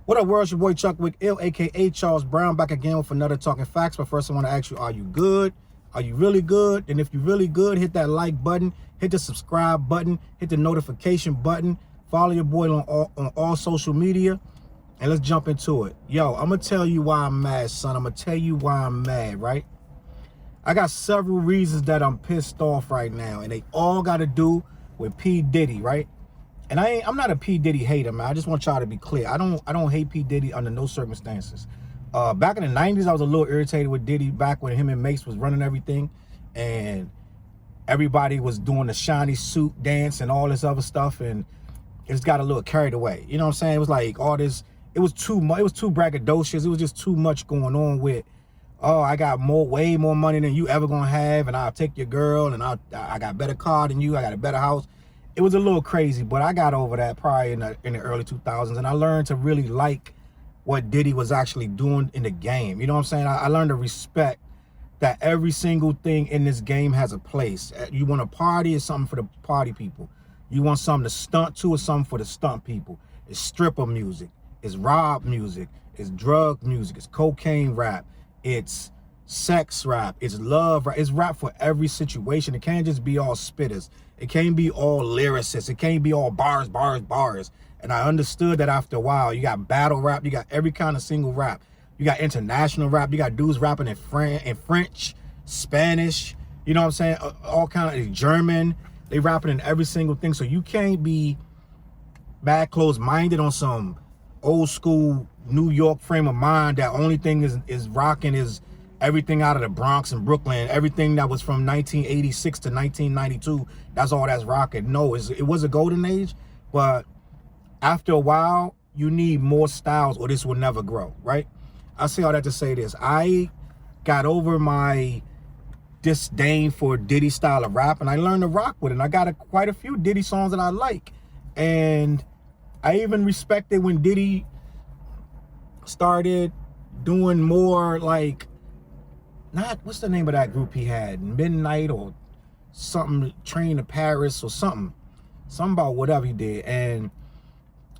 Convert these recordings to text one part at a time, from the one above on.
What up, world? It's your boy Chuck Wick Ill, aka Charles Brown, back again with another Talking Facts. But first, I want to ask you, are you good? Are you really good? And if you're really good, hit that like button, hit the subscribe button, hit the notification button, follow your boy on all social media, and let's jump into it. Yo, I'm going to tell you why I'm mad, son. I'm going to tell you why I'm mad, right? I got several reasons that I'm pissed off right now, and they all got to do with P. Diddy, right? And I'm not a P. Diddy hater, man. I just want y'all to be clear. I don't hate P. Diddy under no circumstances. Back in the 90s, I was a little irritated with Diddy back when him and Mace was running everything. And everybody was doing the shiny suit dance and all this other stuff. And it just got a little carried away. You know what I'm saying? It was like all this, it was too much. It was too braggadocious. It was just too much going on with, oh, I got way more money than you ever gonna have. And I'll take your girl. And I got a better car than you. I got a better house. It was a little crazy, but I got over that probably in the early 2000s, and I learned to really like what Diddy was actually doing in the game. You know what I'm saying? I learned to respect that every single thing in this game has a place. You want a party, it's something for the party people. You want something to stunt to, it's something for the stunt people. It's stripper music, it's rob music, it's drug music, it's cocaine rap, it's sex rap, it's love rap, it's rap for every situation. It can't just be all spitters. It can't be all lyricists. It can't be all bars. And I understood that after a while. You got battle rap, you got every kind of single rap. You got international rap, you got dudes rapping in French, Spanish, you know what I'm saying? All kind of German. They rapping in every single thing. So you can't be mad closed-minded on some old school New York frame of mind that only thing is rocking is everything out of the Bronx and Brooklyn, everything that was from 1986 to 1992, that's all that's rocking. No, it was a golden age, but after a while, you need more styles or this will never grow, right? I say all that to say this. I got over my disdain for Diddy style of rap, and I learned to rock with it. And I got quite a few Diddy songs that I like. And I even respected when Diddy started doing more like, what's the name of that group he had? Midnight or something, Train to Paris or something about whatever he did. And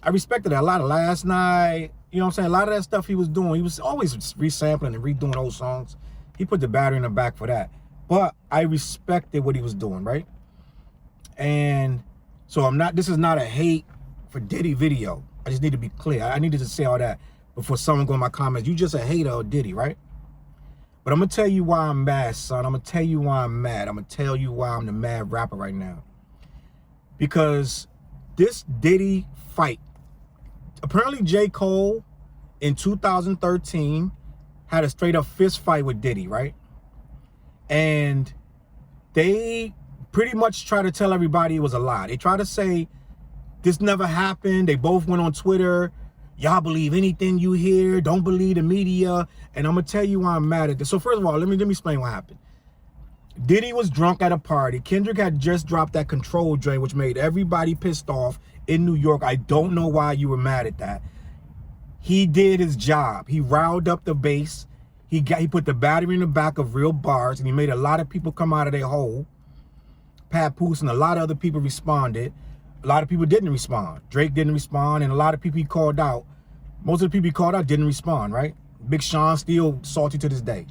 I respected that a lot. Of Last Night, you know what I'm saying? A lot of that stuff he was doing, he was always resampling and redoing old songs. He put the battery in the back for that. But I respected what he was doing, right? And so this is not a hate for Diddy video. I just need to be clear. I needed to say all that before someone go in my comments. You just a hater of Diddy, right? But I'm going to tell you why I'm mad, son. I'm going to tell you why I'm mad. I'm going to tell you why I'm the mad rapper right now. Because this Diddy fight, apparently J. Cole in 2013 had a straight up fist fight with Diddy, right? And they pretty much try to tell everybody it was a lie. They try to say this never happened. They both went on Twitter. Y'all believe anything you hear. Don't believe the media. And I'm going to tell you why I'm mad at this. So first of all, let me explain what happened. Diddy was drunk at a party. Kendrick had just dropped that Control joint, which made everybody pissed off in New York. I don't know why you were mad at that. He did his job. He riled up the base. He put the battery in the back of real bars, and he made a lot of people come out of their hole. Papoose and a lot of other people responded. A lot of people didn't respond. Drake didn't respond, and a lot of people he called out. Most of the people he called out didn't respond, right? Big Sean still salty to this day.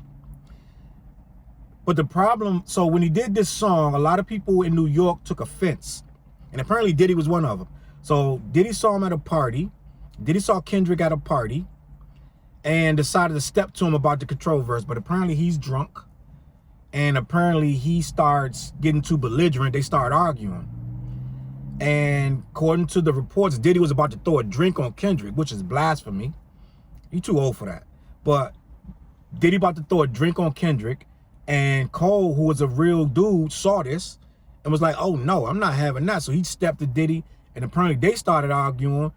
But the problem, so when he did this song, a lot of people in New York took offense. And apparently Diddy was one of them. So Diddy saw him at a party. Diddy saw Kendrick at a party and decided to step to him about the Control verse. But apparently he's drunk. And apparently he starts getting too belligerent. They start arguing. And according to the reports, Diddy was about to throw a drink on Kendrick, which is blasphemy. You're too old for that. But Diddy about to throw a drink on Kendrick. And Cole, who was a real dude, saw this and was like, oh, no, I'm not having that. So he stepped to Diddy. And apparently they started arguing.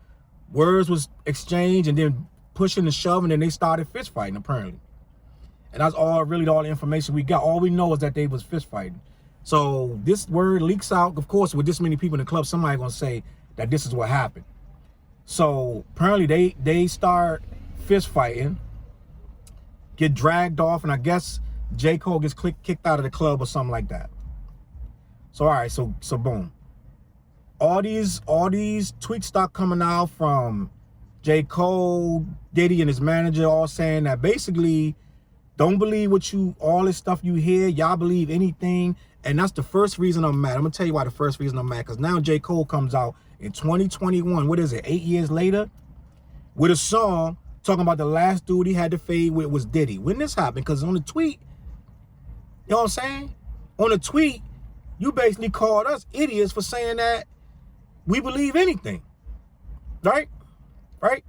Words was exchanged and then pushing and shoving. And they started fist fighting, apparently. And that's all the information we got. All we know is that they was fist fighting. So this word leaks out. Of course, with this many people in the club, somebody gonna say that this is what happened. So apparently they start fist fighting, get dragged off, and I guess J. Cole gets kicked out of the club or something like that. So all right, so boom. All these tweets start coming out from J. Cole, Diddy, and his manager all saying that basically, don't believe all this stuff you hear. Y'all believe anything. And that's the first reason I'm mad. I'm going to tell you why the first reason I'm mad. Because now J. Cole comes out in 2021. What is it? 8 years later? With a song talking about the last dude he had to fade with was Diddy. When this happened? Because on the tweet, you know what I'm saying? On the tweet, you basically called us idiots for saying that we believe anything. Right? Right?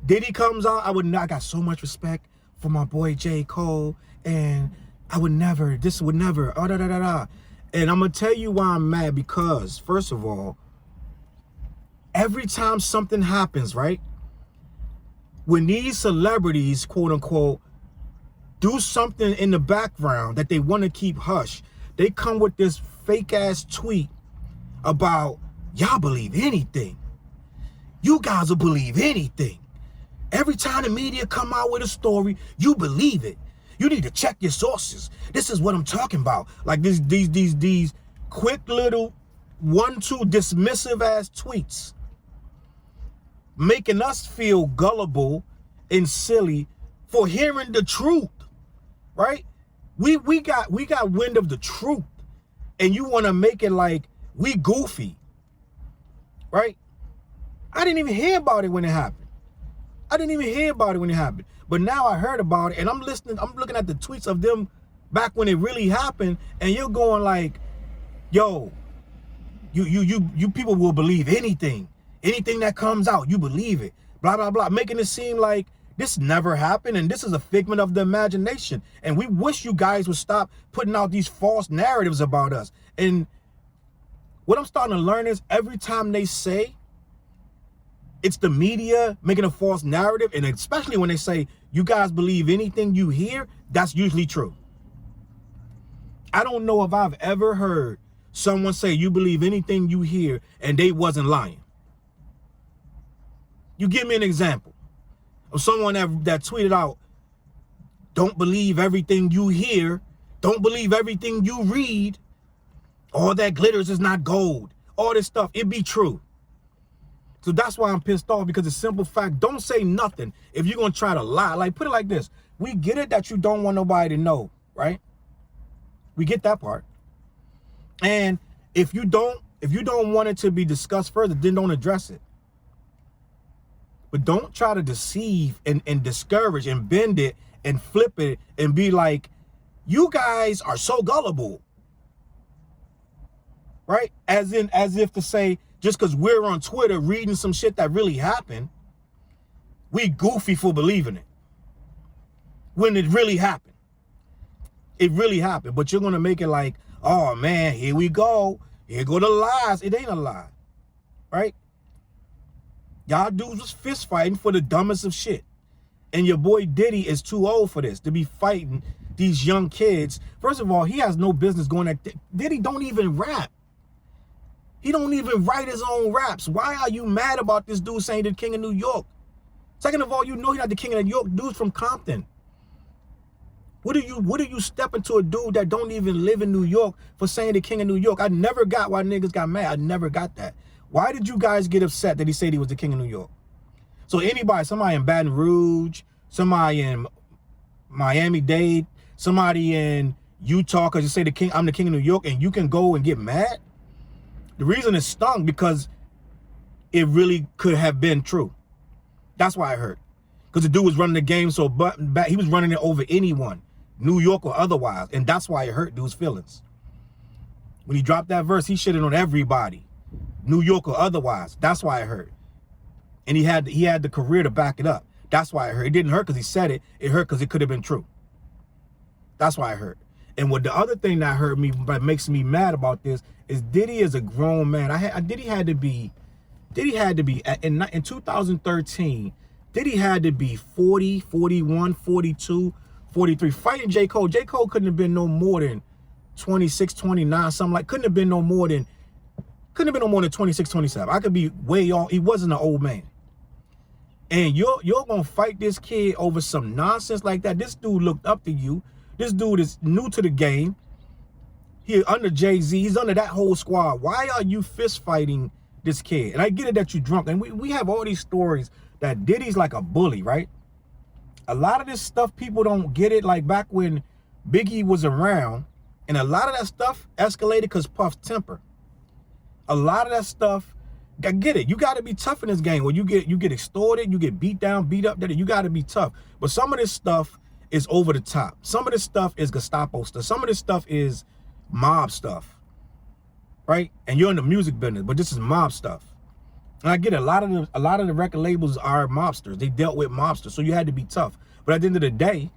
Diddy comes out. I got so much respect for my boy J. Cole, and this would never, oh, da, da, da, da. And I'm going to tell you why I'm mad, because, first of all, every time something happens, right, when these celebrities, quote unquote, do something in the background that they want to keep hush, they come with this fake ass tweet about, y'all believe anything. You guys will believe anything. Every time the media come out with a story, you believe it. You need to check your sources. This is what I'm talking about. Like these quick little 1-2 dismissive ass tweets, making us feel gullible and silly for hearing the truth, right? We got wind of the truth, and you want to make it like we goofy, right? I didn't even hear about it when it happened. But now I heard about it, and I'm looking at the tweets of them back when it really happened, and you're going like, yo, you people will believe anything that comes out, you believe it, blah, blah, blah, making it seem like this never happened, and this is a figment of the imagination. And we wish you guys would stop putting out these false narratives about us. And what I'm starting to learn is every time they say it's the media making a false narrative, and especially when they say you guys believe anything you hear, that's usually true. I don't know if I've ever heard someone say you believe anything you hear and they wasn't lying. You give me an example of someone that tweeted out, don't believe everything you hear, don't believe everything you read, all that glitters is not gold, all this stuff, it be true. So that's why I'm pissed off, because it's simple fact. Don't say nothing if you're going to try to lie. Like, put it like this. We get it that you don't want nobody to know, right? We get that part. And if you don't want it to be discussed further, then don't address it. But don't try to deceive and discourage and bend it and flip it and be like, you guys are so gullible, right? As if to say, just because we're on Twitter reading some shit that really happened, we goofy for believing it. When it really happened. It really happened. But you're going to make it like, oh man, here we go. Here go the lies. It ain't a lie. Right? Y'all dudes was fist fighting for the dumbest of shit. And your boy Diddy is too old for this, to be fighting these young kids. First of all, he has no business going at Diddy don't even rap. He don't even write his own raps. Why are you mad about this dude saying the king of New York? Second of all, you know he's not the king of New York. Dude's from Compton. What do you step into a dude that don't even live in New York for saying the king of New York? I never got why niggas got mad. I never got that. Why did you guys get upset that he said he was the king of New York? So anybody, somebody in Baton Rouge, somebody in Miami-Dade, somebody in Utah, because you say I'm the king of New York, and you can go and get mad? The reason it stung because it really could have been true. That's why it hurt. Because the dude was running the game so bad, he was running it over anyone, New York or otherwise, and that's why it hurt dude's feelings. When he dropped that verse, he shitted on everybody, New York or otherwise. That's why it hurt. And he had the career to back it up. That's why it hurt. It didn't hurt because he said it. It hurt because it could have been true. That's why it hurt. And what the other thing that hurt me, but makes me mad about this, is Diddy is a grown man. Diddy had to be in 2013. Diddy had to be 40, 41, 42, 43. Fighting J. Cole. J. Cole couldn't have been no more than 26, 29, something like. Couldn't have been no more than 26, 27. I could be way off. He wasn't an old man. And you're gonna fight this kid over some nonsense like that. This dude looked up to you. This dude is new to the game. He under Jay-Z. He's under that whole squad. Why are you fist fighting this kid. And I get it that you drunk. And we have all these stories that Diddy's like a bully, right? A lot of this stuff, people don't get it. Like back when Biggie was around, and a lot of that stuff escalated because Puff's temper. A lot of that stuff, I get it. You got to be tough in this game. When you get extorted, you get beat down, beat up, you got to be tough. But some of this stuff is over the top. Some of this stuff is Gestapo stuff. Some of this stuff is mob stuff, right? And you're in the music business, but this is mob stuff. And I get it. A lot of the record labels are mobsters. They dealt with mobsters, so you had to be tough. But at the end of the day,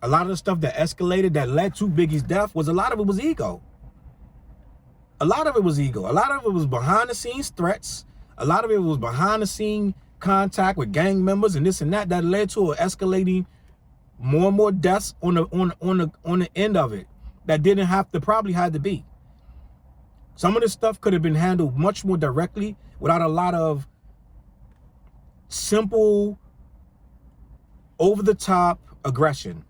a lot of the stuff that escalated, that led to Biggie's death, a lot of it was ego. A lot of it was ego. A lot of it was behind the scenes threats. A lot of it was behind the scene contact with gang members and this and that led to an escalating more and more deaths on the end of it that didn't have to, probably had to be. Some of this stuff could have been handled much more directly without a lot of simple, over-the-top aggression.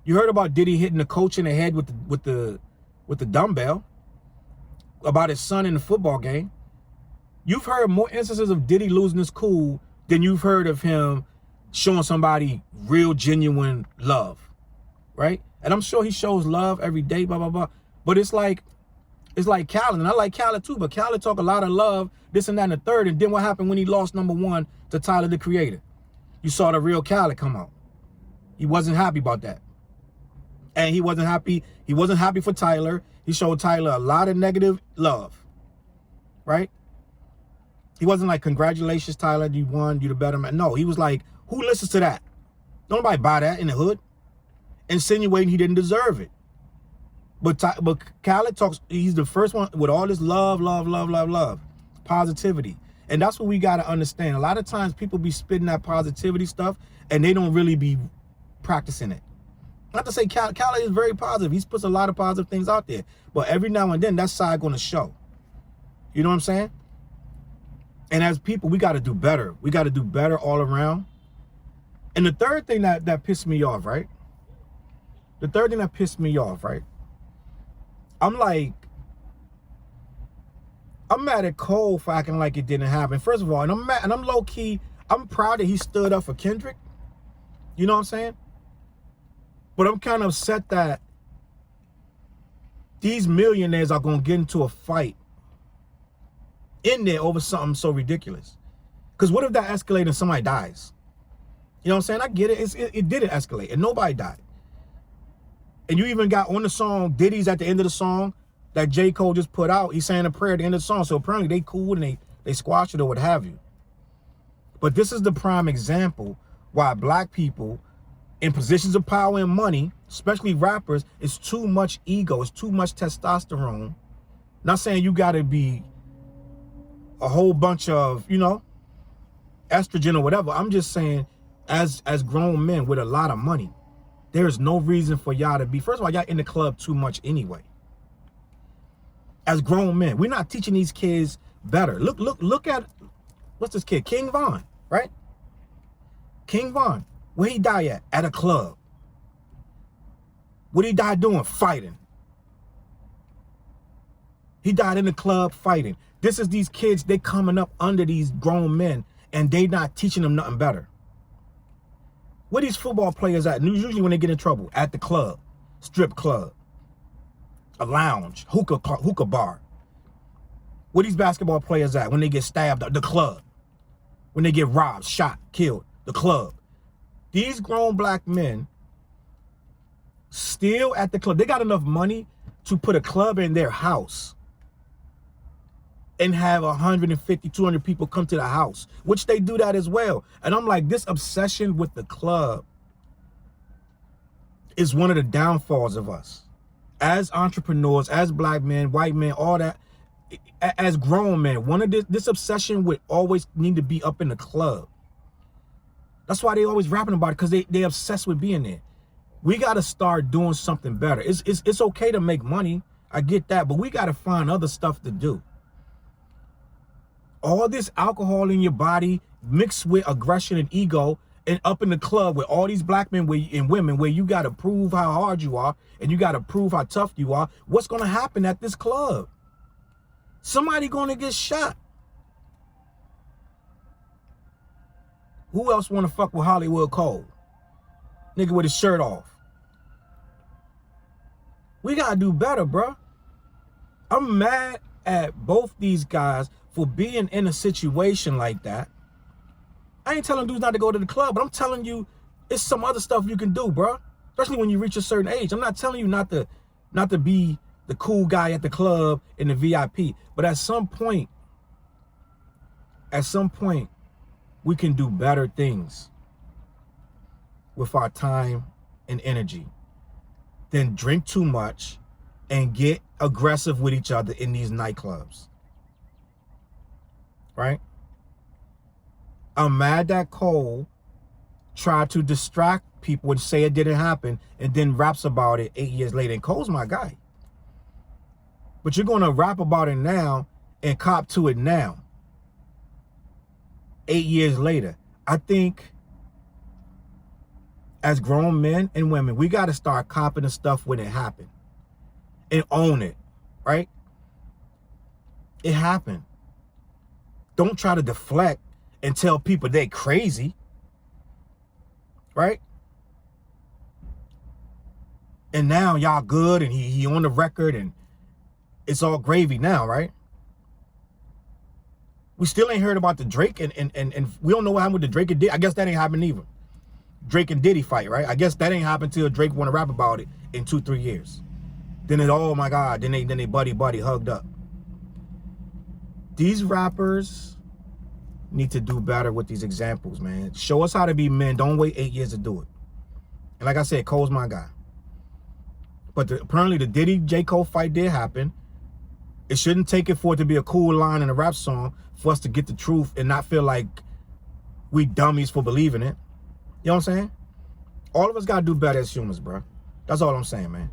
You heard about Diddy hitting the coach in the head with the dumbbell, about his son in the football game. You've heard more instances of Diddy losing his cool than you've heard of him showing somebody real, genuine love, right? And I'm sure he shows love every day, blah, blah, blah. But it's like Khaled, and I like Khaled too, but Khaled talk a lot of love, this and that and the third, and then what happened when he lost #1 to Tyler, the Creator? You saw the real Khaled come out. He wasn't happy about that. And he wasn't happy for Tyler. He showed Tyler a lot of negative love, right? He wasn't like, congratulations, Tyler, you won, you the better man. No, he was like, who listens to that? Nobody buy that in the hood. Insinuating he didn't deserve it. But Khaled talks, he's the first one with all this love, positivity. And that's what we got to understand. A lot of times people be spitting that positivity stuff and they don't really be practicing it. Not to say Khaled is very positive. He's puts a lot of positive things out there. But every now and then that side going to show. You know what I'm saying? And as people, we got to do better. We got to do better all around. And the third thing that pissed me off, right? The third thing that pissed me off, right? I'm mad at Cole for acting like it didn't happen. First of all, and I'm low key, I'm proud that he stood up for Kendrick. You know what I'm saying? But I'm kind of upset that these millionaires are going to get into a fight in there over something so ridiculous. Because what if that escalates and somebody dies? You know what I'm saying? I get it. It didn't escalate and nobody died. And you even got on the song, Diddy's at the end of the song that J. Cole just put out. He's saying a prayer at the end of the song. So apparently they cool and they squash it or what have you. But this is the prime example why black people in positions of power and money, especially rappers, it's too much ego. It's too much testosterone. Not saying you got to be a whole bunch of, you know, estrogen or whatever. I'm just saying as grown men with a lot of money, there's no reason for y'all to be, first of all, y'all in the club too much anyway. As grown men, we're not teaching these kids better. Look at, what's this kid? King Von, right? King Von, where he die at? At a club. What he die doing? Fighting. He died in the club fighting. This is these kids, they coming up under these grown men and they not teaching them nothing better. Where these football players at? Usually when they get in trouble, at the club, strip club, a lounge, hookah bar. Where these basketball players at when they get stabbed at the club? When they get robbed, shot, killed, the club. These grown black men still at the club. They got enough money to put a club in their house and have 150, 200 people come to the house, which they do that as well. And I'm like, this obsession with the club is one of the downfalls of us. As entrepreneurs, as black men, white men, all that, as grown men, one of this obsession with always need to be up in the club. That's why they always rapping about it, because they obsessed with being there. We got to start doing something better. It's okay to make money. I get that, but we got to find other stuff to do. All this alcohol in your body mixed with aggression and ego and up in the club with all these black men and women where you got to prove how hard you are and you got to prove how tough you are. What's going to happen at this club? Somebody gonna get shot. Who else wanna fuck with Hollywood Cole? Nigga with his shirt off. We gotta do better, bro. I'm mad at both these guys for being in a situation like that. I ain't telling dudes not to go to the club, but I'm telling you, it's some other stuff you can do, bro. Especially when you reach a certain age. I'm not telling you not to be the cool guy at the club in the VIP, but at some point, we can do better things with our time and energy than drink too much and get aggressive with each other in these nightclubs. Right? I'm mad that Cole tried to distract people and say it didn't happen and then raps about it 8 years later. And Cole's my guy. But you're going to rap about it now and cop to it now. 8 years later. I think as grown men and women, we got to start copping the stuff when it happened and own it, right? It happened. Don't try to deflect and tell people they crazy, right? And now y'all good and he on the record and it's all gravy now, right? We still ain't heard about the Drake and we don't know what happened with the Drake and Diddy. I guess that ain't happened either. Drake and Diddy fight, right? I guess that ain't happened till Drake want to rap about it in 2-3 years. Then it, oh my God, then they buddy hugged up. These rappers need to do better with these examples, man. Show us how to be men. Don't wait 8 years to do it. And like I said, Cole's my guy. But apparently the Diddy J. Cole fight did happen. It shouldn't take it for it to be a cool line in a rap song for us to get the truth and not feel like we dummies for believing it. You know what I'm saying? All of us got to do better as humans, bro. That's all I'm saying, man.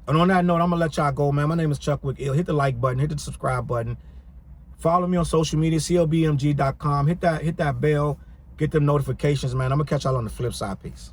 And on that note, I'm going to let y'all go, man. My name is CHE. Hit the like button. Hit the subscribe button. Follow me on social media, CLBMG.com. Hit that bell. Get them notifications, man. I'm going to catch y'all on the flip side. Peace.